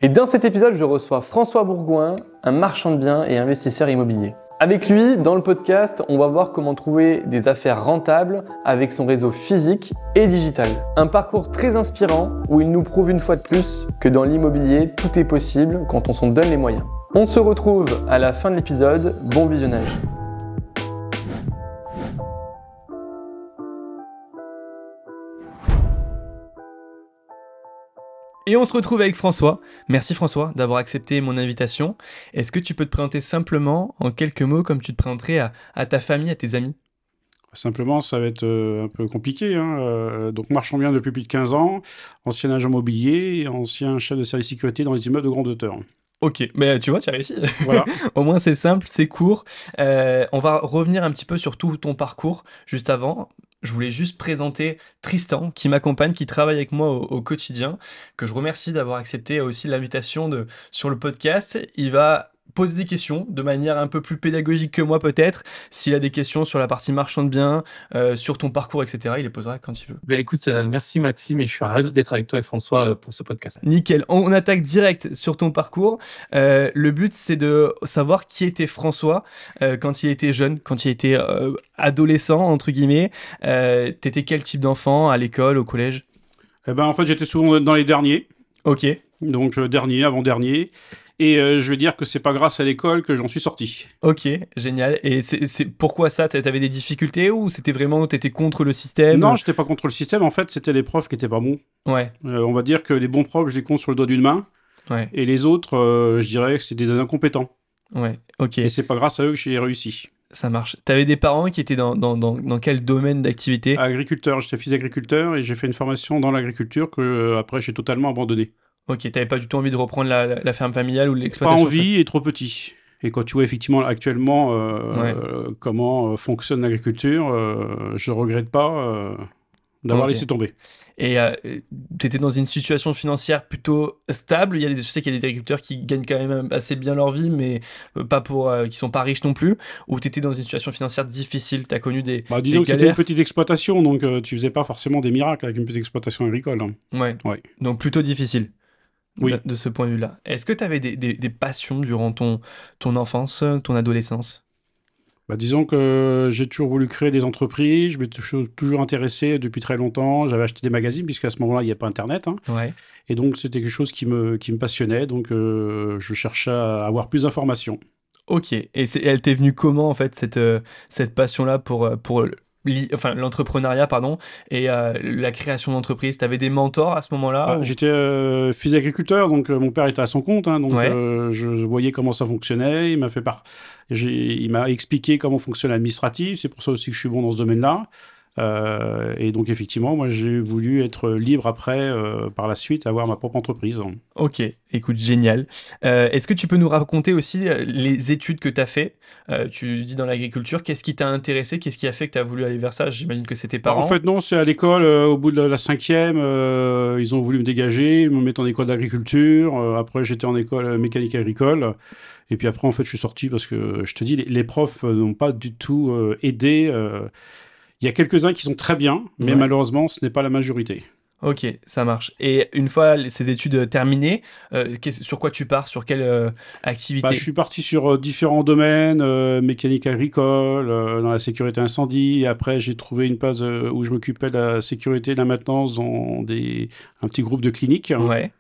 Et dans cet épisode, je reçois François Bourgoin, un marchand de biens et investisseur immobilier. Avec lui, dans le podcast, on va voir comment trouver des affaires rentables avec son réseau physique et digital. Un parcours très inspirant où il nous prouve une fois de plus que dans l'immobilier, tout est possible quand on s'en donne les moyens. On se retrouve à la fin de l'épisode. Bon visionnage. Et on se retrouve avec François. Merci François d'avoir accepté mon invitation. Est-ce que tu peux te présenter simplement, en quelques mots, comme tu te présenterais à ta famille, à tes amis ? Simplement, ça va être un peu compliqué. Donc, marchand bien depuis plus de 15 ans, ancien agent immobilier et ancien chef de service sécurité dans les immeubles de grande hauteur. Ok, mais tu vois, tu as réussi. Voilà. Au moins, c'est simple, c'est court. On va revenir un petit peu sur tout ton parcours. Juste avant, je voulais juste présenter Tristan, qui m'accompagne, qui travaille avec moi au quotidien, que je remercie d'avoir accepté aussi l'invitation sur le podcast. Il va poser des questions de manière un peu plus pédagogique que moi peut-être. S'il a des questions sur la partie marchand de biens, sur ton parcours, etc., il les posera quand il veut. Écoute, merci Maxime et je suis ravi d'être avec toi et François pour ce podcast. Nickel, on attaque direct sur ton parcours. Le but, c'est de savoir qui était François quand il était jeune, quand il était adolescent, entre guillemets. T'étais quel type d'enfant à l'école, au collège ? En fait, j'étais souvent dans les derniers. Ok. Donc, dernier, avant-dernier. Et je vais dire que c'est pas grâce à l'école que j'en suis sorti. Ok, génial. Et c'est pourquoi ça ? T'avais des difficultés ou c'était vraiment, t'étais contre le système ? Non, j'étais pas contre le système. En fait, c'était les profs qui étaient pas bons. Ouais. On va dire que les bons profs, je les compte sur le doigt d'une main. Ouais. Et les autres, je dirais que c'était des incompétents. Ouais, ok. Et c'est pas grâce à eux que j'ai réussi. Ça marche. T'avais des parents qui étaient dans quel domaine d'activité ? Agriculteur, j'étais fils d'agriculteur et j'ai fait une formation dans l'agriculture que après j'ai totalement abandonné. Ok, t'avais pas du tout envie de reprendre la ferme familiale ou Pas l'exploitation ? envie et trop petit. Et quand tu vois effectivement actuellement comment fonctionne l'agriculture, je regrette pas d'avoir laissé tomber. Et t'étais dans une situation financière plutôt stable. Je sais qu'il y a des agriculteurs qui gagnent quand même assez bien leur vie, mais pas qui sont pas riches non plus. Ou t'étais dans une situation financière difficile, t'as connu des disons des que c'était galères. une petite exploitation, donc tu faisais pas forcément des miracles avec une petite exploitation agricole. Ouais. Ouais. Donc plutôt difficile. Oui. De ce point de vue-là. Est-ce que tu avais des passions durant ton enfance, ton adolescence ? Disons que j'ai toujours voulu créer des entreprises, je m'étais toujours intéressé depuis très longtemps, j'avais acheté des magazines, puisqu'à ce moment-là, il n'y a pas Internet. Ouais. Et donc, c'était quelque chose qui me passionnait, donc je cherchais à avoir plus d'informations. Ok, et elle t'est venue comment, en fait, cette passion-là pour l'entrepreneuriat, pardon, et la création d'entreprise ? T'avais des mentors à ce moment-là ? J'étais fils d'agriculteur, donc mon père était à son compte, donc Ouais. je voyais comment ça fonctionnait, il m'a expliqué comment fonctionne l'administratif, c'est pour ça aussi que je suis bon dans ce domaine-là. Et donc effectivement, moi j'ai voulu être libre après, par la suite, avoir ma propre entreprise. Ok, écoute, génial. Est-ce que tu peux nous raconter aussi les études que tu as fait ? Tu dis dans l'agriculture, qu'est-ce qui t'a intéressé ? Qu'est-ce qui a fait que tu as voulu aller vers ça ? J'imagine que c'est tes parents. En fait non, c'est à l'école, au bout de la 5e, ils ont voulu me dégager, me mettre en école d'agriculture. Après j'étais en école mécanique agricole. Et puis après en fait je suis sorti parce que je te dis, les profs n'ont pas du tout aidé. Il y a quelques-uns qui sont très bien, mais malheureusement, ce n'est pas la majorité. Ok, ça marche. Et une fois ces études terminées, sur quoi tu pars ? Sur quelle activité ? Je suis parti sur différents domaines, mécanique agricole, dans la sécurité incendie. Et après, j'ai trouvé une place où je m'occupais de la sécurité et de la maintenance dans un petit groupe de cliniques. Ouais.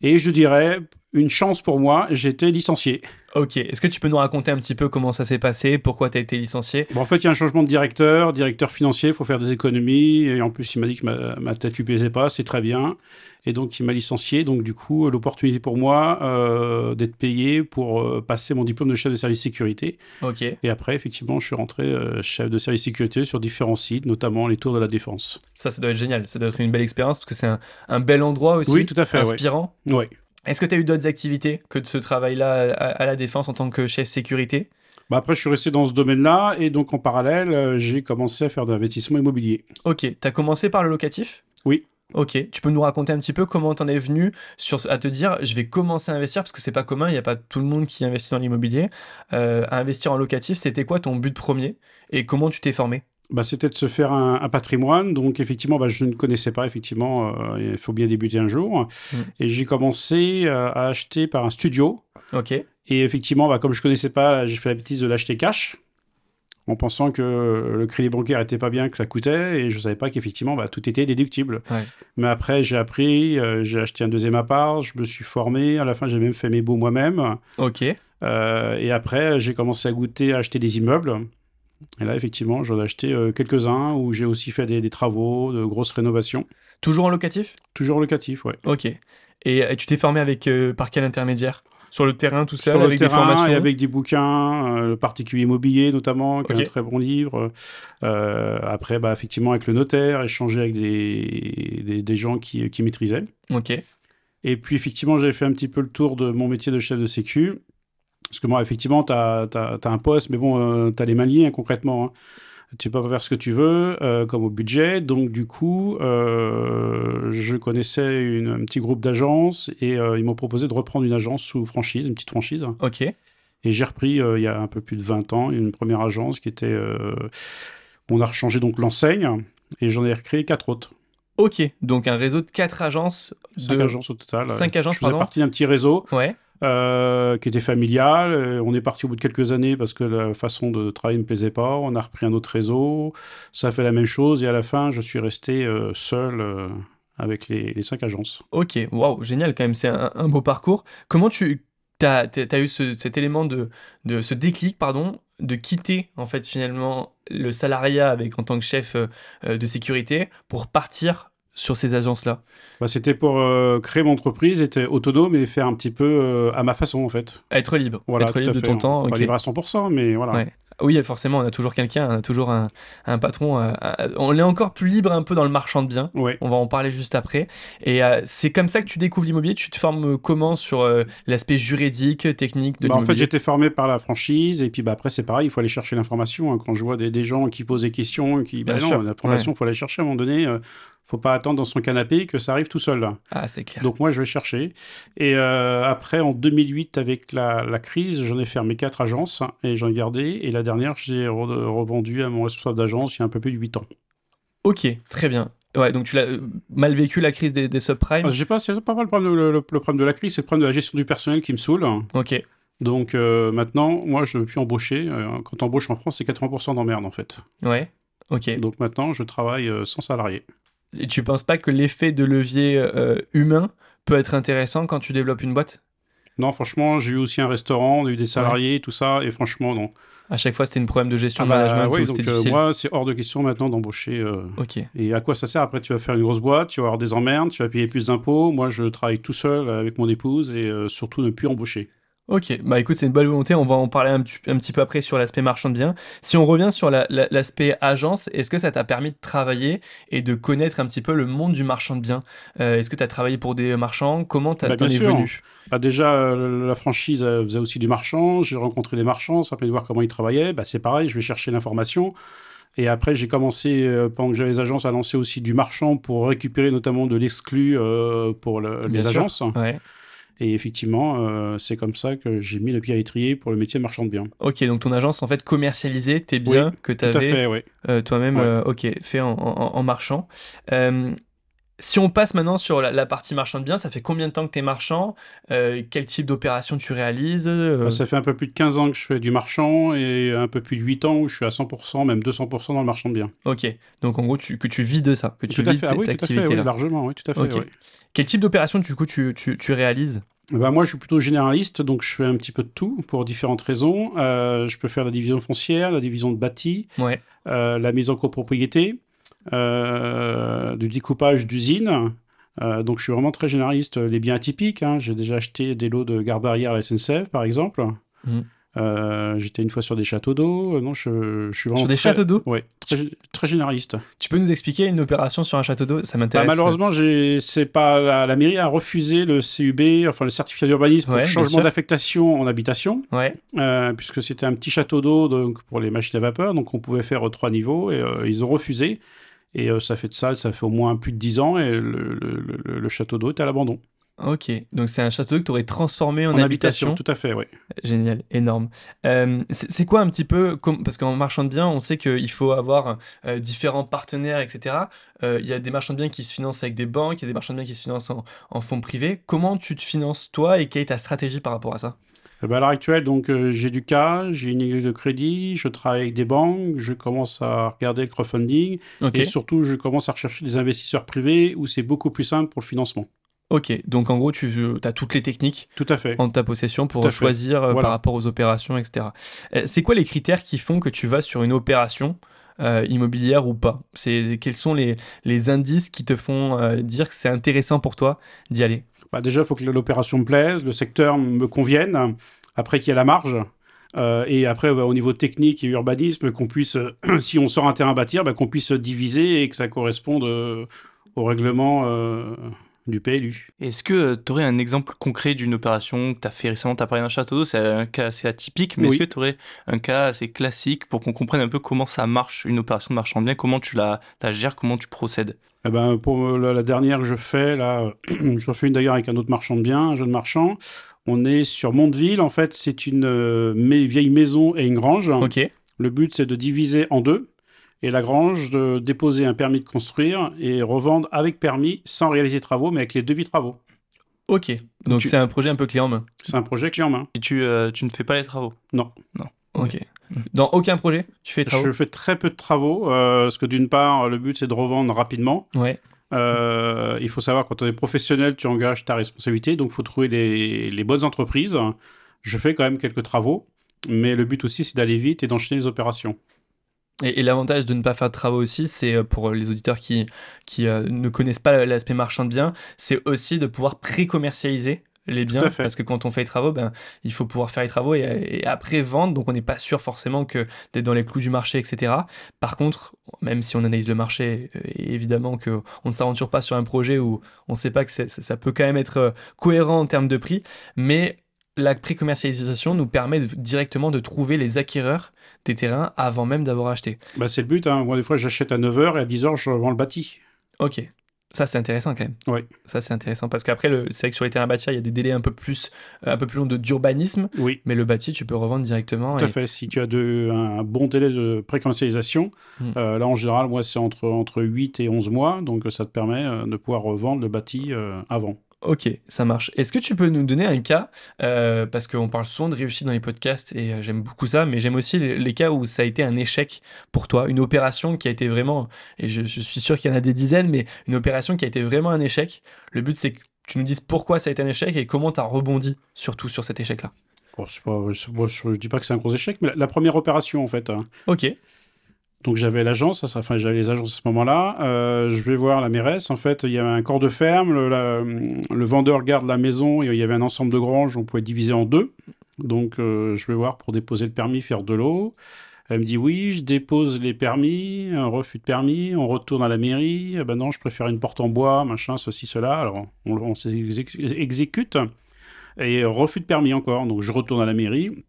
Et je dirais, une chance pour moi, j'étais licencié. Ok, est-ce que tu peux nous raconter un petit peu comment ça s'est passé ? Pourquoi tu as été licencié ? En fait, il y a un changement de directeur financier, il faut faire des économies. Et en plus, il m'a dit que ma tête lui plaisait pas, c'est très bien. Et donc, il m'a licencié. Donc, du coup, l'opportunité pour moi d'être payé pour passer mon diplôme de chef de service sécurité. Ok. Et après, effectivement, je suis rentré chef de service sécurité sur différents sites, notamment les Tours de la Défense. Ça doit être génial. Ça doit être une belle expérience parce que c'est un bel endroit aussi. Oui, tout à fait. Inspirant. Oui. Est-ce que tu as eu d'autres activités que de ce travail-là à la Défense en tant que chef sécurité ? Après, je suis resté dans ce domaine-là. Et donc, en parallèle, j'ai commencé à faire de l'investissement immobilier. Ok. Tu as commencé par le locatif ? Oui. Ok, tu peux nous raconter un petit peu comment t'en es venu à te dire je vais commencer à investir parce que c'est pas commun, il n'y a pas tout le monde qui investit dans l'immobilier. À investir en locatif, c'était quoi ton but premier et comment tu t'es formé ? C'était de se faire un patrimoine. Donc, effectivement, je ne connaissais pas, effectivement, il faut bien débuter un jour. Et j'ai commencé à acheter par un studio. Ok. Et effectivement, comme je ne connaissais pas, j'ai fait la bêtise de l'acheter cash, en pensant que le crédit bancaire n'était pas bien, que ça coûtait. Et je ne savais pas qu'effectivement, tout était déductible. Ouais. Mais après, j'ai appris, j'ai acheté un deuxième appart, je me suis formé. À la fin, j'ai même fait mes baux moi-même. Ok. Et après, j'ai commencé à goûter à acheter des immeubles. Et là, effectivement, j'en ai acheté quelques-uns où j'ai aussi fait des travaux, de grosses rénovations. Toujours en locatif? Toujours locatif, ouais. Ok. Et tu t'es formé par quel intermédiaire? Sur le terrain tout seul, Sur le avec des terrain formations? et avec des bouquins, le particulier immobilier notamment, qui est un très bon livre. Après, effectivement, avec le notaire, échanger avec des gens qui maîtrisaient. Ok. Et puis, effectivement, j'avais fait un petit peu le tour de mon métier de chef de sécu. Parce que moi, effectivement, tu as un poste, mais bon, tu as les mains liées, concrètement. Hein. Tu peux pas faire ce que tu veux, comme au budget. Donc, du coup, je connaissais un petit groupe d'agences et ils m'ont proposé de reprendre une agence sous franchise, une petite franchise. Ok. Et j'ai repris, il y a un peu plus de 20 ans, une première agence qui était... on a rechangé donc l'enseigne et j'en ai recréé 4 autres. Ok. Donc, un réseau de 4 agences. 5 agences au total. 5 agences, je faisais pardon. partie d'un petit réseau. Ouais. Qui était familial. On est parti au bout de quelques années parce que la façon de travailler ne me plaisait pas. On a repris un autre réseau. Ça a fait la même chose. Et à la fin, je suis resté seul avec les 5 agences. Ok. Waouh, génial quand même. C'est un beau parcours. Comment tu as eu cet élément ce déclic, pardon, de quitter en fait finalement le salariat en tant que chef de sécurité pour partir sur ces agences-là? C'était pour créer mon entreprise, être autonome et faire un petit peu à ma façon, en fait. Être libre. Voilà, Être libre de ton temps. Pas Ok. libre à 100%, mais voilà. Ouais. Oui, forcément, on a toujours quelqu'un, on a toujours un patron. On est encore plus libre un peu dans le marchand de biens. Ouais. On va en parler juste après. Et c'est comme ça que tu découvres l'immobilier. Tu te formes comment sur l'aspect juridique, technique de En l'immobilier? fait, j'étais formé par la franchise. Et puis après, c'est pareil, il faut aller chercher l'information. Hein. Quand je vois des gens qui posent des questions, Bien sûr. l'information, il faut aller chercher à un moment donné. Faut pas attendre dans son canapé que ça arrive tout seul. Là. Ah, c'est clair. Donc moi, je vais chercher. Et après, en 2008, avec la crise, j'en ai fermé 4 agences et j'en ai gardé. Et la dernière, j'ai revendu à mon responsable d'agence il y a un peu plus de 8 ans. Ok, très bien. Ouais, donc tu l'as mal vécu la crise des subprimes? C'est pas mal le problème de la crise, c'est le problème de la gestion du personnel qui me saoule. Ok. Donc maintenant, moi, je ne veux plus embaucher. Quand tu embauches en France, c'est 80% d'emmerde en fait. Ouais. Ok. Donc maintenant, je travaille sans salarié. Et tu penses pas que l'effet de levier humain peut être intéressant quand tu développes une boîte? Non, franchement, j'ai eu aussi un restaurant, on a eu des salariés, tout ça, et franchement, non. À chaque fois, c'était une problème de gestion de management oui, ou donc c'était difficile? moi, c'est hors de question maintenant d'embaucher. Ok. Et à quoi ça sert? Après, tu vas faire une grosse boîte, tu vas avoir des emmerdes, tu vas payer plus d'impôts. Moi, je travaille tout seul avec mon épouse et surtout ne plus embaucher. Ok, bah écoute, c'est une bonne volonté, on va en parler un petit peu après sur l'aspect marchand de biens. Si on revient sur l'aspect agence, est-ce que ça t'a permis de travailler et de connaître un petit peu le monde du marchand de biens? Est-ce que tu as travaillé pour des marchands? Comment t'en Bien es sûr. venu? Déjà, la franchise faisait aussi du marchand. J'ai rencontré des marchands, ça permet de voir comment ils travaillaient. C'est pareil, je vais chercher l'information. Et après, j'ai commencé, pendant que j'avais les agences, à lancer aussi du marchand pour récupérer notamment de l'exclu pour les agences. Ouais. Et effectivement, c'est comme ça que j'ai mis le pied à l'étrier pour le métier de marchand de biens. Ok, donc ton agence en fait commercialisait tes biens que tu Tout à avais fait, oui. toi-même fait en marchand. Si on passe maintenant sur la partie marchand de biens, ça fait combien de temps que tu es marchand? Quel type d'opération tu réalises? Ça fait un peu plus de 15 ans que je fais du marchand et un peu plus de 8 ans où je suis à 100%, même 200% dans le marchand de biens. Ok, donc en gros que tu vis de ça, que tu vis de cette activité-là. Oui, largement, oui, tout à fait. Ok. Oui. Quel type d'opération du coup tu réalises? Moi, je suis plutôt généraliste, donc je fais un petit peu de tout pour différentes raisons. Je peux faire la division foncière, la division de bâti, Ouais. la mise en copropriété, du découpage d'usines. Donc, je suis vraiment très généraliste. Les biens atypiques, hein, j'ai déjà acheté des lots de garde-barrière à la SNCF, par exemple. Mhm. J'étais une fois sur des châteaux d'eau. Non, je suis vraiment Sur des châteaux d'eau? Oui, très généraliste. Tu peux nous expliquer une opération sur un château d'eau? Ça m'intéresse. Malheureusement, c'est pas la mairie a refusé le CUB, enfin le certificat d'urbanisme pour changement d'affectation en habitation, puisque c'était un petit château d'eau donc pour les machines à vapeur, donc on pouvait faire 3 niveaux et ils ont refusé. Et ça fait au moins plus de 10 ans et le château d'eau est à l'abandon. Ok, donc c'est un château que tu aurais transformé en En habitation, habitation. tout à fait, oui. Génial, énorme. C'est quoi un petit peu, parce qu'en marchand de biens, on sait qu'il faut avoir différents partenaires, etc. Il y a des marchands de biens qui se financent avec des banques, il y a des marchands de biens qui se financent en fonds privés. Comment tu te finances toi et quelle est ta stratégie par rapport à ça? À l'heure actuelle, donc, j'ai du cas, j'ai une ligne de crédit, je travaille avec des banques, je commence à regarder le crowdfunding Ok, et surtout, je commence à rechercher des investisseurs privés où c'est beaucoup plus simple pour le financement. ok. Donc en gros, tu as toutes les techniques Tout à fait, en ta possession tout à pour fait. choisir par Voilà. rapport aux opérations, etc. C'est quoi les critères qui font que tu vas sur une opération immobilière ou pas? Quels sont les indices qui te font dire que c'est intéressant pour toi d'y aller? Bah, déjà, il faut que l'opération me plaise, le secteur me convienne, après qu'il y ait la marge. Et après, bah, au niveau technique et urbanisme, qu'on puisse, si on sort un terrain à bâtir, bah, qu'on puisse diviser et que ça corresponde au règlement du PLU. Est-ce que tu aurais un exemple concret d'une opération que tu as fait récemment? Tu as parlé d'un château d'eau, c'est un cas assez atypique, mais est-ce que Oui. tu aurais un cas assez classique pour qu'on comprenne un peu comment ça marche, une opération de marchand de biens, comment tu la gères, comment tu procèdes? Eh ben, pour la dernière que je fais, là, je refais une d'ailleurs avec un autre marchand de biens, un jeune marchand. On est sur Mondeville. En fait, c'est une vieille maison et une grange. Ok, Le but, c'est de diviser en deux. Et la grange, de déposer un permis de construire et revendre avec permis, sans réaliser de travaux, mais avec les devis travaux. ok. Donc Tu- c'est un projet un peu clé en main. C'est un projet clé en main. Et tu ne fais pas les travaux? Non. Non. Ok. Dans aucun projet, tu fais les travaux? Je fais très peu de travaux, parce que d'une part, le but, c'est de revendre rapidement. Ouais. Il faut savoir, quand on est professionnel, tu engages ta responsabilité, donc il faut trouver les bonnes entreprises. Je fais quand même quelques travaux, mais le but aussi, c'est d'aller vite et d'enchaîner les opérations. Et l'avantage de ne pas faire de travaux aussi, c'est pour les auditeurs qui ne connaissent pas l'aspect marchand de biens, c'est aussi de pouvoir pré-commercialiser les Tout à biens, fait. parce que quand on fait les travaux, ben, il faut pouvoir faire les travaux et après vendre, donc on n'est pas sûr forcément que d'être dans les clous du marché, etc. Par contre, même si on analyse le marché, et évidemment qu'on ne s'aventure pas sur un projet où on ne sait pas que ça peut quand même être cohérent en termes de prix, mais la pré-commercialisation nous permet directement de trouver les acquéreurs des terrains avant même d'avoir acheté. Bah, c'est le but, hein. Moi, des fois, j'achète à 9 h et à 10 h, je vends le bâti. Ok, ça c'est intéressant quand même. Oui, Ça c'est intéressant parce qu'après, c'est vrai que sur les terrains bâtis, il y a des délais un peu plus longs d'urbanisme, oui, mais le bâti, tu peux revendre directement. tout à fait. Si tu as un bon délai de précommercialisation, Hmm. là, en général, moi, c'est entre 8 et 11 mois, donc ça te permet de pouvoir revendre le bâti avant. Ok, ça marche. Est-ce que tu peux nous donner un cas, parce qu'on parle souvent de réussite dans les podcasts et j'aime beaucoup ça, mais j'aime aussi les cas où ça a été un échec pour toi, une opération qui a été vraiment, et je suis sûr qu'il y en a des dizaines, mais une opération qui a été vraiment un échec. Le but c'est que tu nous dises pourquoi ça a été un échec et comment tu as rebondi surtout sur cet échec-là. Bon, moi, je dis pas que c'est un gros échec, mais la première opération, en fait, hein. Ok, Donc j'avais l'agence, enfin j'avais les agences à ce moment-là. Je vais voir la mairesse. En fait, il y avait un corps de ferme. Le vendeur garde la maison. Et il y avait un ensemble de granges. On pouvait diviser en deux. Donc je vais voir pour déposer le permis, faire de l'eau. Elle me dit oui, je dépose les permis, un refus de permis. On retourne à la mairie. Ah ben non, je préfère une porte en bois, machin, ceci, cela. Alors on s'exécute. Et refus de permis encore. Donc je retourne à la mairie.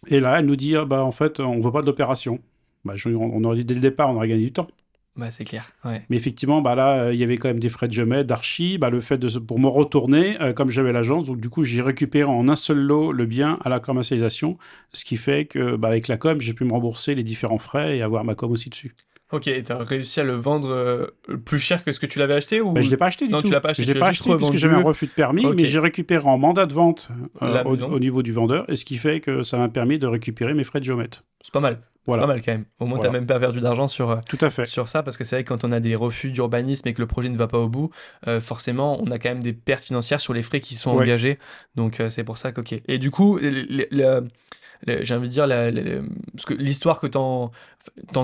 Et là, elle nous dit ah bah en fait, on veut pas d'opération. Bah, on aurait dit dès le départ, on aurait gagné du temps. bah c'est clair. Ouais. Mais effectivement, bah là, il y avait quand même des frais de jemet, d'archi. Bah, le fait pour me retourner, comme j'avais l'agence, donc du coup, j'ai récupéré en un seul lot le bien à la commercialisation, ce qui fait que, bah, avec la com, j'ai pu me rembourser les différents frais et avoir ma com aussi dessus. Ok, et t'as réussi à le vendre plus cher que ce que tu l'avais acheté ou Bah, je l'ai pas acheté du non, tout. tu l'as pas acheté, Je l'ai tu pas l'as juste acheté puisque revendu. j'avais un refus de permis, Ok. mais j'ai récupéré en mandat de vente La maison. au niveau du vendeur, et ce qui fait que ça m'a permis de récupérer mes frais de géomètre. C'est pas mal. C'est Voilà. pas mal quand même. Au moins, Voilà. t'as même pas perdu d'argent sur, Tout à fait. sur ça, parce que c'est vrai que quand on a des refus d'urbanisme et que le projet ne va pas au bout, forcément, on a quand même des pertes financières sur les frais qui sont Ouais. engagés. Donc, c'est pour ça qu'ok. Et du coup, j'ai envie de dire, parce que l'histoire que t'en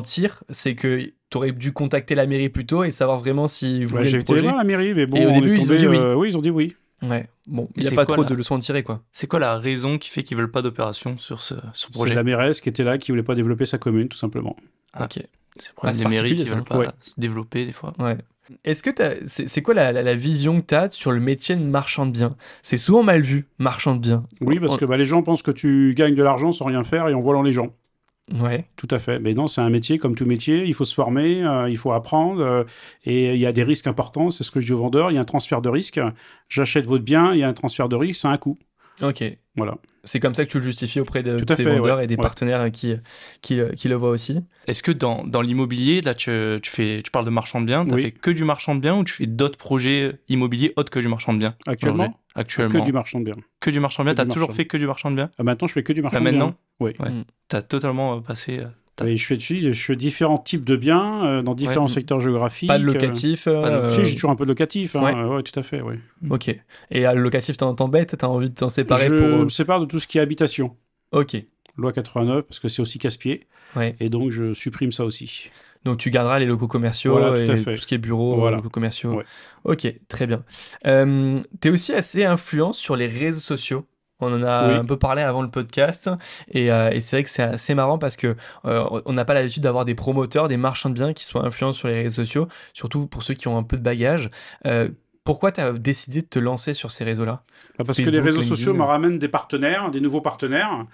tires, c'est que t'aurais dû contacter la mairie plus tôt et savoir vraiment si vous Ouais, voulez j'ai le été projet. voir la mairie, mais bon, Et au on début, est ils ont tombé, dit oui. oui, ils ont dit oui. Ouais, bon, il Et n'y a c'est pas quoi, trop là de leçons à tirer, quoi. C'est quoi la raison qui fait qu'ils veulent pas d'opération sur ce C'est projet? la mairesse qui était là, qui voulait pas développer sa commune, tout simplement. Ah. Ok. C'est le problème c'est des mairies qui particulier, ça. veulent pas Ouais. se développer des fois. Ouais. Est-ce que c'est quoi la vision que tu as sur le métier de marchand de biens? C'est souvent mal vu, marchand de biens. Oui, parce que bah, les gens pensent que tu gagnes de l'argent sans rien faire et en volant les gens. Ouais. Tout à fait. Mais non, c'est un métier comme tout métier. Il faut se former, il faut apprendre. Et il y a des risques importants. C'est ce que je dis aux vendeurs. Il y a un transfert de risque. J'achète votre bien, il y a un transfert de risque, ça a un coût. Ok. Voilà. C'est comme ça que tu le justifies auprès Tout à des fait, vendeurs ouais. et des Ouais. partenaires qui le voient aussi. Est-ce que dans l'immobilier, là, tu parles de marchand de biens, tu as Oui. fait que du marchand de biens ou tu fais d'autres projets immobiliers autres que du marchand de biens Actuellement, aujourd'hui Actuellement. que du marchand de biens. Que du marchand de biens. Que Tu as du toujours marchand. fait que du marchand de biens Maintenant, je fais que du marchand Là, de biens. maintenant Oui. Ouais. Mm. Tu as totalement passé. Et je fais différents types de biens dans différents Ouais. secteurs géographiques. Pas de locatif. Si, j'ai toujours un peu de locatif. Ouais. Ouais, tout à fait, oui. Ok. Et le locatif, t'embêtes? T'as envie de t'en séparer Je pour. me sépare de tout ce qui est habitation. Ok. Loi 89, parce que c'est aussi casse-pied. Ouais. Et donc, je supprime ça aussi. Donc tu garderas les locaux commerciaux Voilà, tout à et fait. tout ce qui est bureau, Voilà. locaux commerciaux. Ouais. Ok, très bien. T'es aussi assez influent sur les réseaux sociaux. On en a Oui. un peu parlé avant le podcast et c'est vrai que c'est assez marrant parce que on n'a pas l'habitude d'avoir des promoteurs, des marchands de biens qui soient influents sur les réseaux sociaux, surtout pour ceux qui ont un peu de bagage. Pourquoi tu as décidé de te lancer sur ces réseaux-là? Parce que Facebook, les réseaux LinkedIn. sociaux me ramènent des partenaires, des nouveaux partenaires,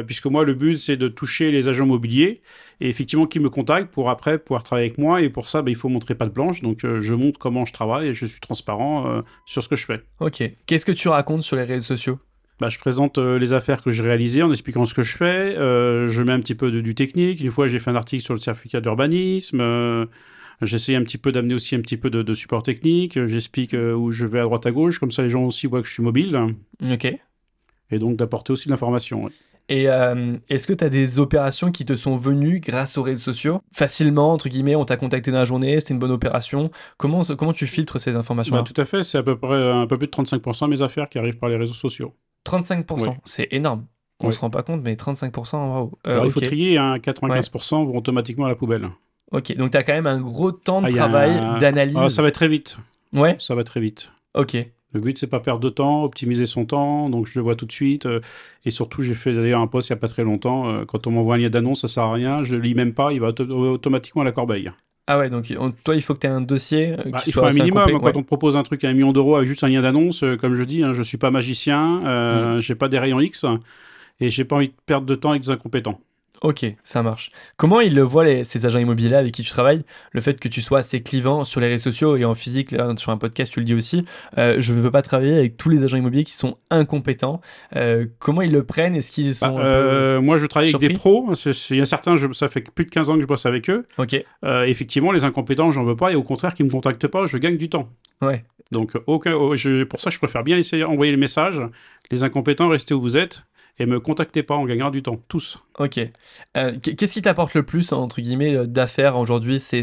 puisque moi, le but, c'est de toucher les agents immobiliers et effectivement qu'ils me contactent pour après pouvoir travailler avec moi. Et pour ça, il faut montrer patte blanche. Donc, je montre comment je travaille et je suis transparent sur ce que je fais. Ok. Qu'est-ce que tu racontes sur les réseaux sociaux? Je présente les affaires que j'ai réalisées en expliquant ce que je fais. Je mets un petit peu du technique. Une fois, j'ai fait un article sur le certificat d'urbanisme. J'essaie un petit peu d'amener aussi un petit peu de support technique. J'explique où je vais à droite à gauche. Comme ça, les gens aussi voient que je suis mobile. Ok. Et donc, d'apporter aussi de l'information. Ouais. Et est-ce que tu as des opérations qui te sont venues grâce aux réseaux sociaux? Facilement, entre guillemets, on t'a contacté dans la journée, c'était une bonne opération. Comment tu filtres ces informations-là? Tout à fait. C'est à peu près un peu plus de 35% de mes affaires qui arrivent par les réseaux sociaux. 35%, Ouais. c'est énorme. On Ouais. se rend pas compte, mais 35%, waouh. Alors, il faut Ok. trier, 95% vont automatiquement à la poubelle. Ok, donc tu as quand même un gros temps de Il y a travail, d'analyse. ça va très vite. Ouais, Ça va très vite. ok. Le but, c'est pas perdre de temps, optimiser son temps, donc je le vois tout de suite. Et surtout, j'ai fait d'ailleurs un post il n'y a pas très longtemps. Quand on m'envoie un lien d'annonce, ça sert à rien, je le lis même pas, il va automatiquement à la corbeille. Ah ouais, donc toi, il faut que tu aies un dossier qui Il soit faut un assez minimum. incomplet. Quand on te propose un truc à 1 million d'euros avec juste un lien d'annonce, comme je dis, je suis pas magicien, j'ai pas des rayons X, et j'ai pas envie de perdre de temps avec des incompétents. Ok, ça marche. Comment ils le voient, ces agents immobiliers avec qui tu travailles? Le fait que tu sois assez clivant sur les réseaux sociaux et en physique, là, sur un podcast, tu le dis aussi. Je ne veux pas travailler avec tous les agents immobiliers qui sont incompétents. Comment ils le prennent? Est-ce qu'ils sont un peu... Moi, je travaille avec des surpris? pros. Il y a certains, ça fait plus de 15 ans que je bosse avec eux. Ok, Effectivement, les incompétents, j'en veux pas. Et au contraire, qu'ils me contactent pas, je gagne du temps. ouais. Donc, pour ça, je préfère bien essayer envoyer les messages. Les incompétents, restez où vous êtes et me contactez pas, on gagnera du temps, tous. Ok. Qu'est-ce qui t'apporte le plus, entre guillemets, d'affaires aujourd'hui? C'est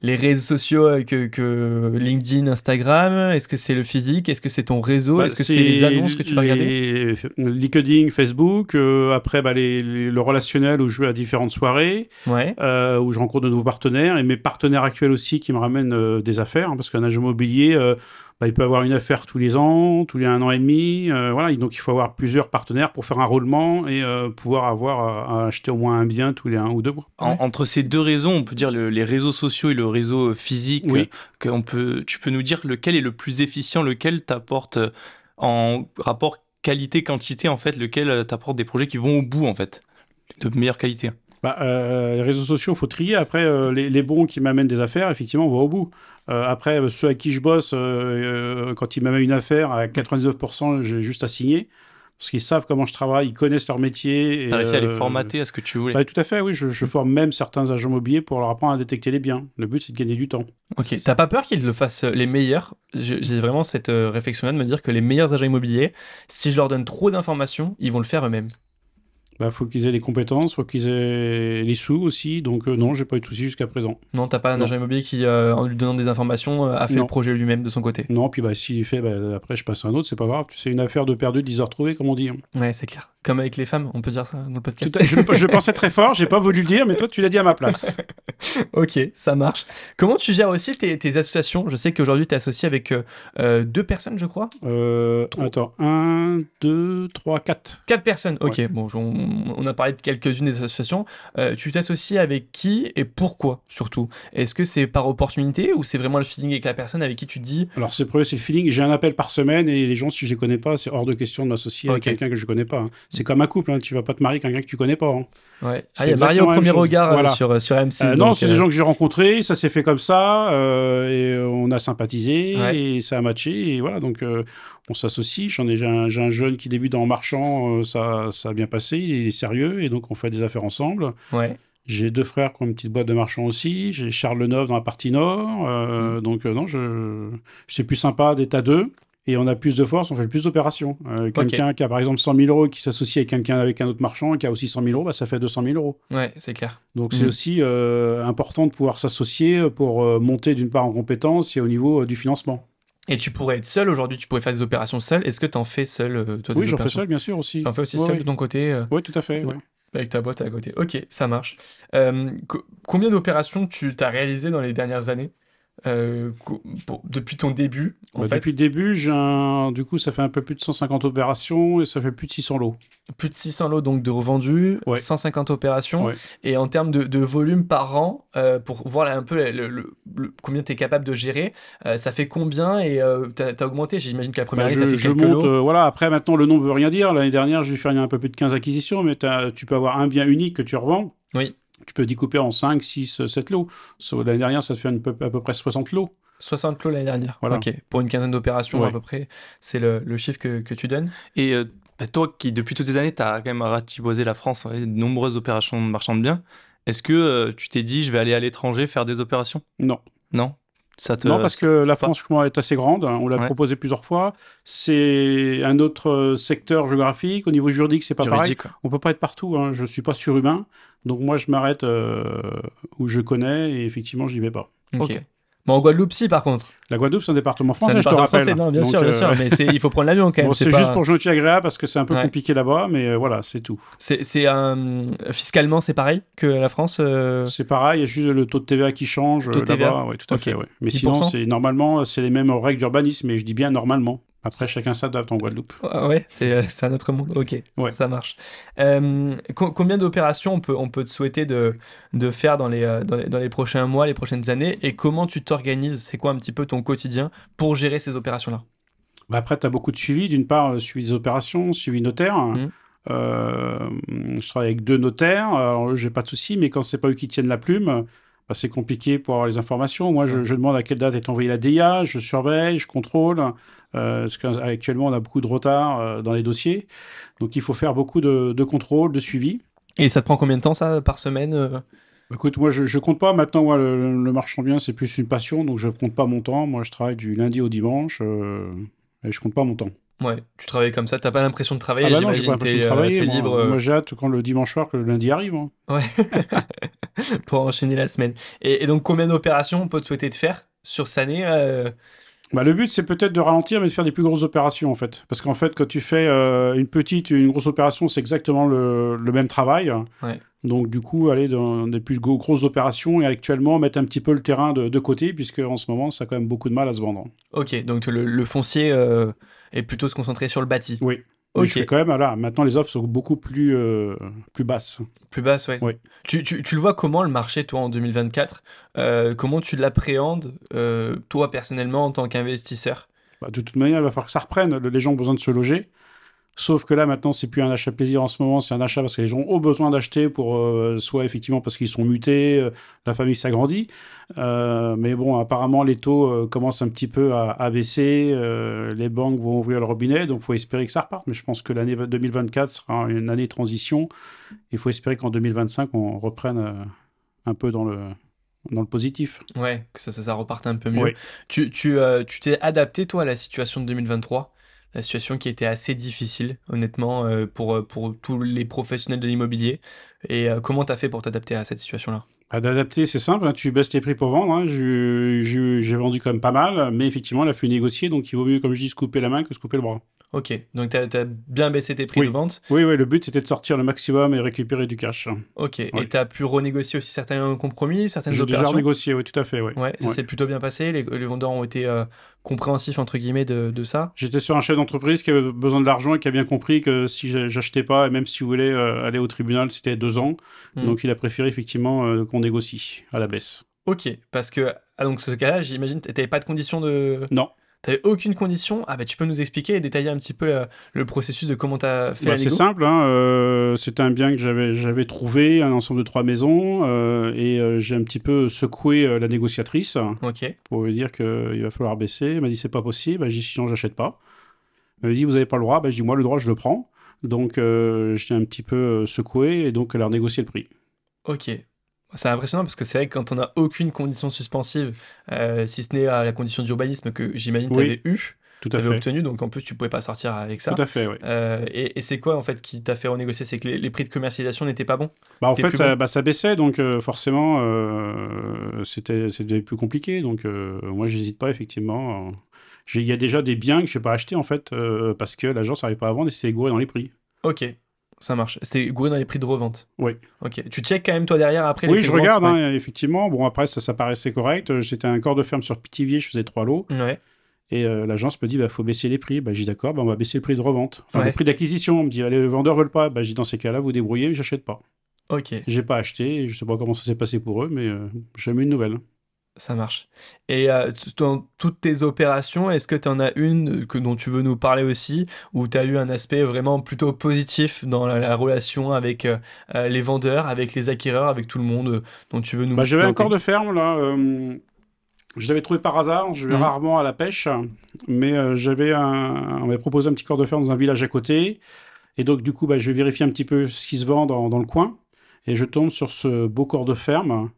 les réseaux sociaux que LinkedIn, Instagram? Est-ce que c'est le physique? Est-ce que c'est ton réseau? Est-ce que c'est les annonces que tu vas regarder? LinkedIn, Facebook, après le relationnel où je vais à différentes soirées, Ouais. où je rencontre de nouveaux partenaires et mes partenaires actuels aussi qui me ramènent des affaires, parce qu'un agent immobilier, il peut avoir une affaire tous les ans, tous les 1 an et demi. Voilà, donc il faut avoir plusieurs partenaires pour faire un roulement et pouvoir avoir à acheter au moins un bien tous les 1 ou 2 mois. Entre ces deux réseaux, on peut dire les réseaux sociaux et le réseau physique. Oui. Tu peux nous dire lequel est le plus efficient, lequel t'apporte en rapport qualité-quantité, en fait, lequel t'apporte des projets qui vont au bout, en fait, de meilleure qualité. Les réseaux sociaux, il faut trier. Après, les bons qui m'amènent des affaires, effectivement, on va au bout. Après, ceux à qui je bosse, quand ils m'amènent une affaire, à 99%, j'ai juste à signer. Parce qu'ils savent comment je travaille, ils connaissent leur métier. T'as réussi à les formater à ce que tu voulais. Tout à fait, oui. Je forme même certains agents immobiliers pour leur apprendre à détecter les biens. Le but, c'est de gagner du temps. Ok. T'as pas peur qu'ils le fassent les meilleurs? J'ai vraiment cette réflexion-là de me dire que les meilleurs agents immobiliers, si je leur donne trop d'informations, ils vont le faire eux-mêmes. Faut qu'ils aient les compétences, faut qu'ils aient les sous aussi. Donc non, j'ai pas eu de soucis jusqu'à présent. Non, t'as pas un Non. agent immobilier qui, en lui donnant des informations, a fait Non. le projet lui-même de son côté. Non, puis s'il fait, après je passe à un autre, c'est pas grave. C'est une affaire de perdu, 10 heures retrouvées, comme on dit. Ouais, c'est clair. Comme avec les femmes, on peut dire ça dans le podcast. Je pensais très fort, j'ai pas voulu le dire, mais toi tu l'as dit à ma place. Ok, ça marche. Comment tu gères aussi tes associations? Je sais qu'aujourd'hui, tu es associé avec 2 personnes, je crois. Attends, 1, 2, 3, 4. 4 personnes. Ok, Ouais. bon, on a parlé de quelques-unes des associations. Tu t'associes avec qui et pourquoi, surtout? Est-ce que c'est par opportunité ou c'est vraiment le feeling avec la personne avec qui tu te dis... Alors c'est le premier, c'est le feeling. J'ai un appel par semaine et les gens, si je les connais pas, c'est hors de question de m'associer avec Ok. quelqu'un que je connais pas. C'est comme un couple, hein, tu vas pas te marier avec quelqu'un que tu connais pas. Hein. Ouais. C'est Il y a Marié au exactement la même premier chose. regard Voilà. sur M6. Non, donc, c'est des gens que j'ai rencontrés, ça s'est fait comme ça, et on a sympathisé, Ouais. et ça a matché, et voilà, donc on s'associe. J'ai un jeune qui débute en marchand, ça a bien passé, il est sérieux, et donc on fait des affaires ensemble. Ouais. J'ai 2 frères qui ont une petite boîte de marchand aussi, j'ai Charles Leneuve dans la partie nord, donc non, c'est plus sympa d'être à deux. Et on a plus de force, on fait plus d'opérations. Quelqu'un qui a par exemple 100 000 euros et qui s'associe avec quelqu'un avec un autre marchand qui a aussi 100 000 euros, bah, ça fait 200 000 euros. Ouais, c'est clair. Donc c'est aussi important de pouvoir s'associer pour monter d'une part en compétences et au niveau du financement. Et tu pourrais être seul aujourd'hui, tu pourrais faire des opérations seul. Est-ce que tu en fais seul, toi, des Oui, j'en fais opérations? seul, bien sûr, aussi. Tu en fais aussi Ouais, seul ouais. de ton côté Oui, tout à fait, Ouais. ouais. Avec ta boîte à côté. Ok, ça marche. Combien d'opérations tu as réalisées dans les dernières années depuis ton début, en Bah, fait? depuis le début, du coup, ça fait un peu plus de 150 opérations et ça fait plus de 600 lots. Plus de 600 lots donc de revendus, Ouais. 150 opérations. Ouais. Et en termes de volume par an, pour voir là, un peu combien tu es capable de gérer, ça fait combien et t'as augmenté? J'imagine que la première année, tu as fait Je quelques monte, lots. voilà. Après, maintenant, le nombre veut rien dire. L'année dernière, j'ai fait un peu plus de 15 acquisitions, mais tu peux avoir un bien unique que tu revends. Oui, Tu peux découper en 5, 6, 7 lots. L'année dernière, ça te fait à peu près 60 lots. 60 lots l'année dernière. Voilà. Ok, pour une quinzaine d'opérations Ouais. à peu près, c'est le chiffre que tu donnes. Et toi qui, depuis toutes ces années, tu as quand même ratiboisé la France, de nombreuses opérations de marchand de biens, est-ce que tu t'es dit, je vais aller à l'étranger faire des opérations? Non. Non? Non, parce que la pas France, je crois, est assez grande. On l'a Ouais. proposé plusieurs fois. C'est un autre secteur géographique. Au niveau juridique, c'est pas pareil. Juridique, quoi. On peut pas être partout. Hein. Je suis pas surhumain. Donc moi, je m'arrête où je connais et effectivement, je n'y vais pas. Ok. Bon, en Guadeloupe, si, par contre. La Guadeloupe, c'est un département C'est un français, je te département rappelle. français, non, bien Donc, sûr, mais il faut prendre l'avion quand même. Bon, c'est pas... juste pour gentil agréable parce que c'est un peu Ouais. compliqué là-bas, mais voilà, c'est tout. Fiscalement, c'est pareil que la France C'est pareil, il y a juste le taux de TVA qui change Taux de TVA? là-bas. Ouais, tout à Ok. fait. Ouais. Mais 10%? sinon, normalement, c'est les mêmes règles d'urbanisme, et je dis bien normalement. Après, chacun s'adapte en Guadeloupe. Ah ouais, c'est un autre monde. Ok, Ouais. ça marche. Combien d'opérations on peut te souhaiter de faire dans les prochains mois, les prochaines années, et comment tu t'organises? C'est quoi un petit peu ton quotidien pour gérer ces opérations-là? Bah après, tu as beaucoup de suivi. D'une part, suivi des opérations, suivi notaire. Mhm. Je travaille avec 2 notaires. Alors, j'ai pas de souci, mais quand c'est pas eux qui tiennent la plume, bah, c'est compliqué pour avoir les informations. Moi, je demande à quelle date est envoyée la DIA, je surveille, je contrôle. Parce qu'actuellement, on a beaucoup de retard dans les dossiers. Donc, il faut faire beaucoup de contrôles, de suivi. Et ça te prend combien de temps, ça, par semaine? Écoute, moi, je compte pas. Maintenant, moi, le marchand bien, c'est plus une passion, donc je compte pas mon temps. Moi, je travaille du lundi au dimanche et je compte pas mon temps. Ouais, tu travailles comme ça, t'as pas l'impression de travailler, Ah bah non, j'ai pas j'imagine, l'impression de travailler. c'est Moi, libre. moi, j'ai hâte quand le dimanche soir que le lundi arrive. Hein. Ouais, pour enchaîner la semaine. Et donc, combien d'opérations on peut te souhaiter de faire sur cette année? Bah, le but, c'est peut-être de ralentir, mais de faire des plus grosses opérations, en fait. Parce qu'en fait, quand tu fais une petite, une grosse opération, c'est exactement le même travail. Ouais. Donc, du coup, aller dans des plus grosses opérations et actuellement mettre un petit peu le terrain de côté, puisque en ce moment, ça a quand même beaucoup de mal à se vendre. Ok, donc le foncier est plutôt se concentrer sur le bâti. Oui. Mais Ok. je fais quand même, voilà, maintenant les offres sont beaucoup plus basses. Plus basse, ouais. Oui. Tu le vois comment le marché, toi, en 2024? Comment tu l'appréhendes, toi, personnellement, en tant qu'investisseur? Bah, de toute manière, il va falloir que ça reprenne. Les gens ont besoin de se loger. Sauf que là, maintenant, c'est plus un achat plaisir en ce moment, c'est un achat parce que les gens ont besoin d'acheter pour soit effectivement parce qu'ils sont mutés, la famille s'agrandit. Mais bon, apparemment, les taux commencent un petit peu à baisser. Les banques vont ouvrir le robinet, donc il faut espérer que ça reparte. Mais je pense que l'année 2024 sera une année de transition. Il faut espérer qu'en 2025, on reprenne un peu dans le positif. Ouais, que ça reparte un peu mieux. Oui. Tu t'es adapté, toi, à la situation de 2023? La situation qui était assez difficile, honnêtement, pour tous les professionnels de l'immobilier. Et comment t'as fait pour t'adapter à cette situation-là? D'adapter, c'est simple, hein, tu baisses les prix pour vendre. Hein. J'ai vendu quand même pas mal, mais effectivement, il a fallu négocier, donc il vaut mieux, comme je dis, se couper la main que se couper le bras. Ok, donc t'as bien baissé tes prix Oui. de vente. Oui, le but c'était de sortir le maximum et récupérer du cash. Ok, Ouais. et t'as pu renégocier aussi certains compromis, certaines J'ai déjà opérations? renégocié, oui, tout à fait. Ouais. Ouais, ça Ouais. s'est plutôt bien passé. Les vendeurs ont été compréhensifs, entre guillemets, de ça. J'étais sur un chef d'entreprise qui avait besoin de l'argent et qui a bien compris que si j'achetais pas, et même si vous voulez aller au tribunal, c'était 2 ans. Mhm. Donc il a préféré effectivement qu'on négocie à la baisse. Ok, parce que donc ce cas-là, j'imagine, t'avais pas de conditions de. Non. T'avais aucune condition? Ah bah tu peux nous expliquer et détailler un petit peu le processus de comment t'as fait la C'est négo? simple, hein, c'était un bien que j'avais trouvé, un ensemble de 3 maisons, et j'ai un petit peu secoué la négociatrice Ok, pour lui dire qu'il va falloir baisser. Elle m'a dit c'est pas possible. Bah, j'ai dit sinon j'achète pas. Elle m'a dit vous n'avez pas le droit. Bah, je dis moi le droit je le prends. Donc j'ai un petit peu secoué et donc elle a renégocié le prix. ok. C'est impressionnant parce que c'est vrai que quand on n'a aucune condition suspensive, si ce n'est à la condition d'urbanisme que j'imagine tu avais Oui, eu, tout tu à avais fait. obtenu, donc en plus tu pouvais pas sortir avec Tout ça. à fait, oui. Et c'est quoi en fait qui t'a fait renégocier? C'est que les prix de commercialisation n'étaient pas bons? Bah, en T'es fait, plus bon? ça baissait, donc forcément, c'était plus compliqué. Donc, moi, j'hésite pas, effectivement. Il y a déjà des biens que je n'ai pas achetés, en fait, parce que l'agence n'arrive pas à vendre et c'est gouré dans les prix. Ok, ça marche. C'est gouré dans les prix de revente. Oui. Ok. Tu checkes quand même toi derrière après les Oui, prix je de vente? regarde, Ouais. hein, effectivement. Bon, après, ça paraissait correct. J'étais un corps de ferme sur Pithiviers, je faisais 3 lots. Ouais. Et l'agence me dit, bah, faut baisser les prix. Bah, j'ai dit, d'accord, bah, on va baisser le prix de revente. Enfin, le Ouais. prix d'acquisition. On me dit, allez, les vendeurs veulent pas. Bah, j'ai dit, dans ces cas-là, vous débrouillez, mais j'achète pas. Ok. J'ai pas acheté. Et je sais pas comment ça s'est passé pour eux, mais j'ai jamais eu de nouvelles. Ça marche. Et dans toutes tes opérations, est-ce que tu en as une dont tu veux nous parler aussi, où tu as eu un aspect vraiment plutôt positif dans la relation avec les vendeurs, avec les acquéreurs, avec tout le monde dont tu veux Bah, nous j'avais un corps planter? de ferme, là. Je l'avais trouvé par hasard. Je vais Mhm. rarement à la pêche. Mais on m'avait proposé un petit corps de ferme dans un village à côté. Et donc, du coup, bah, je vais vérifier un petit peu ce qui se vend dans le coin. Et je tombe sur ce beau corps de ferme,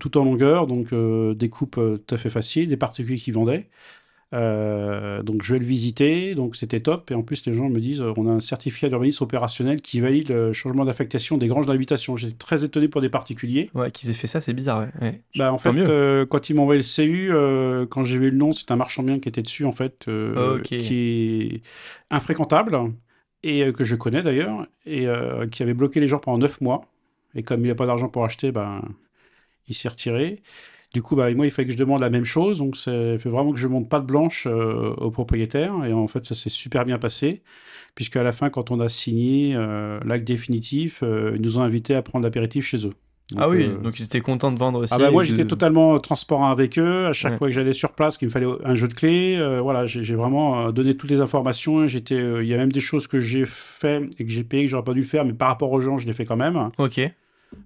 tout en longueur. Donc, des coupes tout à fait faciles, des particuliers qui vendaient. Donc, je vais le visiter. Donc, c'était top. Et en plus, les gens me disent on a un certificat d'urbanisme opérationnel qui valide le changement d'affectation des granges d'habitation. J'étais très étonné pour des particuliers. Ouais, qu'ils aient fait ça, c'est bizarre, ouais. Ouais. Bah, en Tant fait, mieux. quand ils m'ont envoyé le CU, quand j'ai vu le nom, c'est un marchand bien qui était dessus, en fait, Ok. qui est infréquentable, et que je connais d'ailleurs, et qui avait bloqué les gens pendant 9 mois. Et comme il n'y a pas d'argent pour acheter, ben, il s'est retiré. Du coup, bah, moi, il fallait que je demande la même chose. Donc, ça fait vraiment que je monte pas de blanche au propriétaire. Et en fait, ça s'est super bien passé. Puisqu'à la fin, quand on a signé l'acte définitif, ils nous ont invités à prendre l'apéritif chez eux. Ah Donc, oui, donc ils étaient contents de vendre ah aussi bah et moi j'étais de... totalement transparent avec eux. À chaque Ouais. fois que j'allais sur place, qu'il me fallait un jeu de clés, voilà, j'ai vraiment donné toutes les informations. Il y a même des choses que j'ai fait et que j'ai payé que j'aurais pas dû faire, mais par rapport aux gens, je l'ai fait quand même. Ok,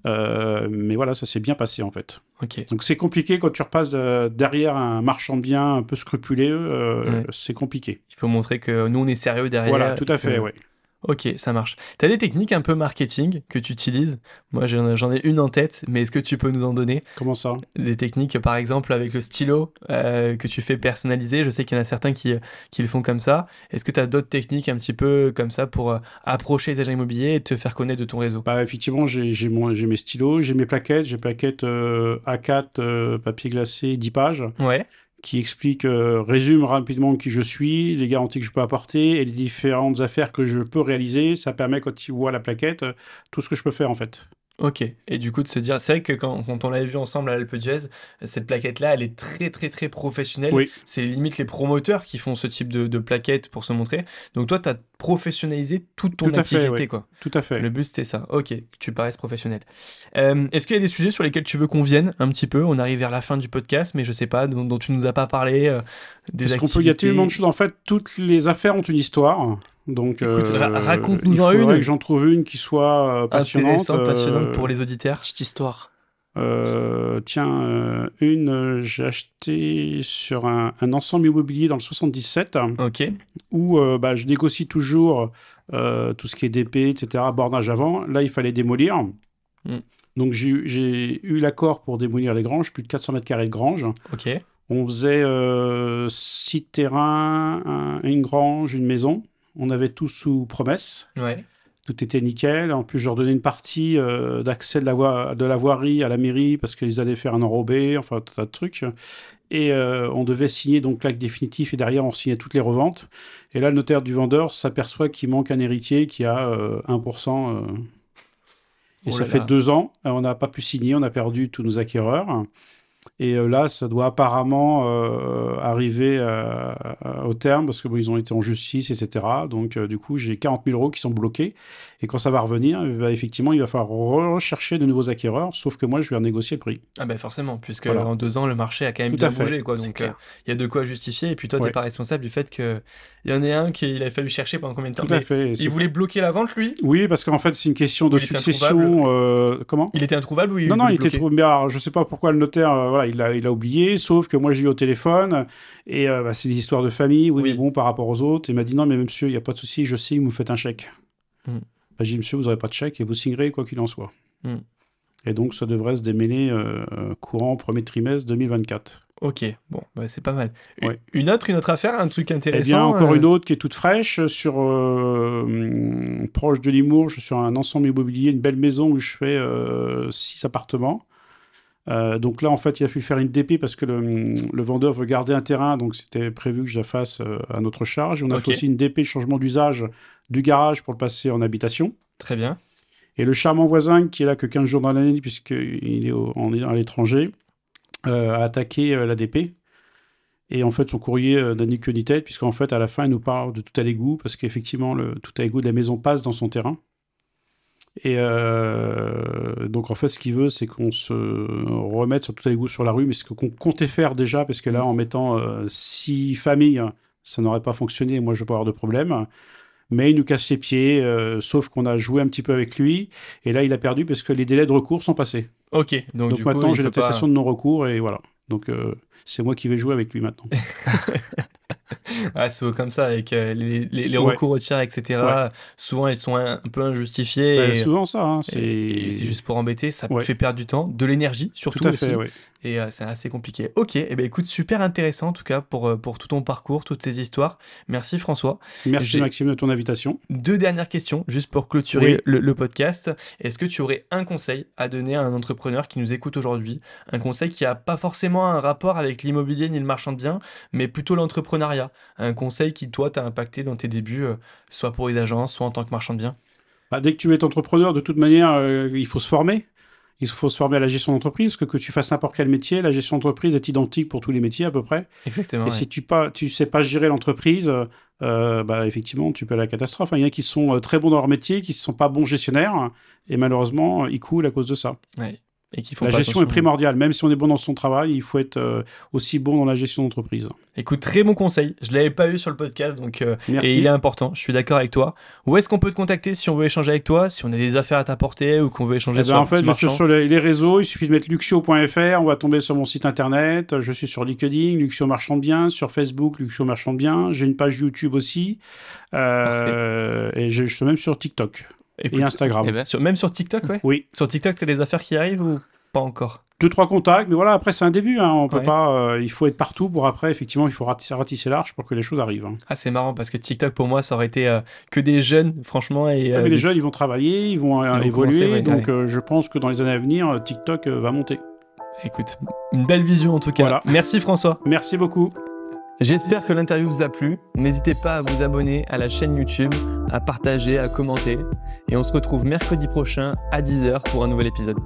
Mais voilà, ça s'est bien passé en fait. ok. Donc c'est compliqué quand tu repasses derrière un marchand de biens un peu scrupuleux, Ouais. c'est compliqué. Il faut montrer que nous on est sérieux Voilà, derrière tout et à fait, que... ouais. Ok, ça marche. T'as des techniques un peu marketing que tu utilises? Moi j'en ai une en tête, mais est-ce que tu peux nous en donner? Comment ça? Des techniques, par exemple, avec le stylo que tu fais personnaliser. Je sais qu'il y en a certains qui le font comme ça. Est-ce que tu as d'autres techniques un petit peu comme ça pour approcher les agents immobiliers et te faire connaître de ton réseau? Bah, effectivement, j'ai mes stylos, j'ai mes plaquettes, j'ai plaquettes A4, papier glacé, 10 pages, Ouais, qui explique, résume rapidement qui je suis, les garanties que je peux apporter et les différentes affaires que je peux réaliser. Ça permet, quand ils voient la plaquette, tout ce que je peux faire en fait. ok. Et du coup, de se dire, c'est vrai que quand on l'avait vu ensemble à l'Alpe d'Huez, cette plaquette-là, elle est très, très, très professionnelle. Oui, C'est limite les promoteurs qui font ce type de plaquette pour se montrer. Donc toi, tu as professionnalisé toute ton tout à fait, activité, oui, quoi. tout à fait. Le but, c'était ça. Ok, que tu paraisses professionnel. Est-ce qu'il y a des sujets sur lesquels tu veux qu'on vienne un petit peu? On arrive vers la fin du podcast, mais je sais pas, dont tu nous as pas parlé, des Parce qu'on peut, il y a tellement de activités. choses. En fait, toutes les affaires ont une histoire. Donc, Écoute, il raconte-nous-en faudrait que une j'en trouve une qui soit passionnante. intéressante, passionnante pour les auditeurs. Petite histoire. Tiens, j'ai acheté sur un ensemble immobilier dans le 77 Ok, où bah, je négocie toujours tout ce qui est DP, etc., bornage avant. Là, il fallait démolir. Mm. Donc, j'ai eu l'accord pour démolir les granges, plus de 400 mètres carrés de grange. ok, On faisait 6 terrains, une grange, une maison. On avait tout sous promesse. ouais, Tout était nickel. En plus, je leur donnais une partie d'accès de la voirie à la mairie parce qu'ils allaient faire un enrobé, enfin, tout un tas de trucs. Et on devait signer donc l'acte définitif et derrière, on signait toutes les reventes. Et là, le notaire du vendeur s'aperçoit qu'il manque un héritier qui a 1%. Et oh ça là fait là, 2 ans. On n'a pas pu signer, on a perdu tous nos acquéreurs. Et là, ça doit apparemment arriver au terme parce que ils ont été en justice, etc. Donc, du coup, j'ai 40 000 € qui sont bloqués. Et quand ça va revenir, effectivement, il va falloir rechercher de nouveaux acquéreurs. Sauf que moi, je vais renégocier le prix. Ah ben forcément, puisque Voilà. en 2 ans, le marché a quand même Tout à bien fait, bougé, quoi. c'est Donc, clair. il y a de quoi justifier. Et puis toi, t'es Ouais. pas responsable du fait qu'il y en ait un qu'il a fallu chercher pendant combien de temps. Tout à Mais fait. il voulait bloquer la vente, lui? Oui, parce qu'en fait, c'est une question de Il était succession. Comment? Il était introuvable ou il Non, voulait il était bloquer? trop. Mais alors, je sais pas pourquoi le notaire, voilà, il a oublié. Sauf que moi, j'ai eu au téléphone et c'est des histoires de famille. Oui, Oui. mais bon, par rapport aux autres, il m'a dit non, mais monsieur, il y a pas de souci. Je signe, vous me faites un chèque. Mm. J'ai dit monsieur, vous n'aurez pas de chèque et vous signerez quoi qu'il en soit. Mm. Et donc, ça devrait se démêler courant premier trimestre 2024. Ok, bon, bah, c'est pas mal. Ouais. Une autre affaire, un truc intéressant. Eh bien, encore une autre qui est toute fraîche, proche de Limours, je suis sur un ensemble immobilier, une belle maison où je fais 6 appartements. Donc là, en fait, il a fallu faire une DP parce que le vendeur veut garder un terrain, donc c'était prévu que je la fasse à notre charge. On a fait aussi une DP changement d'usage du garage pour le passer en habitation. Très bien. Et le charmant voisin, qui est là que 15 jours dans l'année, puisqu'il est à l'étranger, a attaqué la DP. Et en fait, son courrier n'a ni queue ni tête, puisqu'en fait, à la fin, il nous parle de tout à l'égout, parce qu'effectivement, le tout à l'égout de la maison passe dans son terrain. Et donc, en fait, ce qu'il veut, c'est qu'on se remette sur tout à l'égout sur la rue, mais ce qu'on comptait faire déjà, parce que là, en mettant 6 familles, ça n'aurait pas fonctionné, moi, je vais pas avoir de problème. Mais il nous casse les pieds, sauf qu'on a joué un petit peu avec lui, et là, il a perdu, parce que les délais de recours sont passés. Ok, donc du coup, maintenant, j'ai il peut pas- l'attestation de non-recours, et voilà. Donc, c'est moi qui vais jouer avec lui maintenant. Ah, c'est comme ça, avec les Ouais. recours au tiers, etc. Ouais. Souvent, ils sont un peu injustifiés. Ben, et souvent ça, hein, et c'est c'est juste pour embêter, ça Ouais. fait perdre du temps, de l'énergie surtout tout à aussi. fait, oui. Et c'est assez compliqué. Ok, et ben écoute, super intéressant en tout cas pour tout ton parcours, toutes ces histoires. Merci François. Merci J'ai- Maxime de ton invitation. 2 dernières questions, juste pour clôturer Oui. le podcast. Est-ce que tu aurais un conseil à donner à un entrepreneur qui nous écoute aujourd'hui? Un conseil qui n'a pas forcément un rapport avec l'immobilier ni le marchand de biens, mais plutôt l'entrepreneuriat. Un conseil qui, toi, t'a impacté dans tes débuts, soit pour les agences, soit en tant que marchand de biens. Bah, dès que tu es entrepreneur, de toute manière, il faut se former. Il faut se former à la gestion d'entreprise, que tu fasses n'importe quel métier, la gestion d'entreprise est identique pour tous les métiers à peu près. Exactement. Et Ouais. si tu sais pas gérer l'entreprise, bah, effectivement, tu peux aller à la catastrophe. Il y en a qui sont très bons dans leur métier, qui ne sont pas bons gestionnaires, et malheureusement, ils coulent à cause de ça. Ouais. Et qui font La pas gestion est attention. primordiale. Même si on est bon dans son travail, il faut être aussi bon dans la gestion d'entreprise. Écoute, très bon conseil. Je l'avais pas eu sur le podcast, donc Merci. et il est important. Je suis d'accord avec toi. Où est-ce qu'on peut te contacter si on veut échanger avec toi, si on a des affaires à t'apporter ou qu'on veut échanger Eh ben, sur un en fait, petit je suis marchand? sur les réseaux. Il suffit de mettre luxio.fr. On va tomber sur mon site internet. Je suis sur LinkedIn, Luxio Marchand de Biens. Sur Facebook, Luxio Marchand de Biens. J'ai une page YouTube aussi. Et je suis même sur TikTok Écoute, et Instagram. Eh ben, même sur TikTok, ouais. Oui. Sur TikTok, t'as des affaires qui arrivent ou pas encore? 2-3 contacts, mais voilà, après, c'est un début. Hein. On peut Ouais. pas. Il faut être partout pour après. Effectivement, il faut ratisser large pour que les choses arrivent. Hein. Ah, c'est marrant parce que TikTok pour moi ça aurait été que des jeunes, franchement. Et, Ouais, mais les jeunes, ils vont travailler, ils vont vont évoluer. commencer, ouais, donc, ouais. je pense que dans les années à venir, TikTok va monter. Écoute, une belle vision en tout cas. Voilà. Merci François. Merci beaucoup. J'espère que l'interview vous a plu. N'hésitez pas à vous abonner à la chaîne YouTube, à partager, à commenter. Et on se retrouve mercredi prochain à 10h pour un nouvel épisode.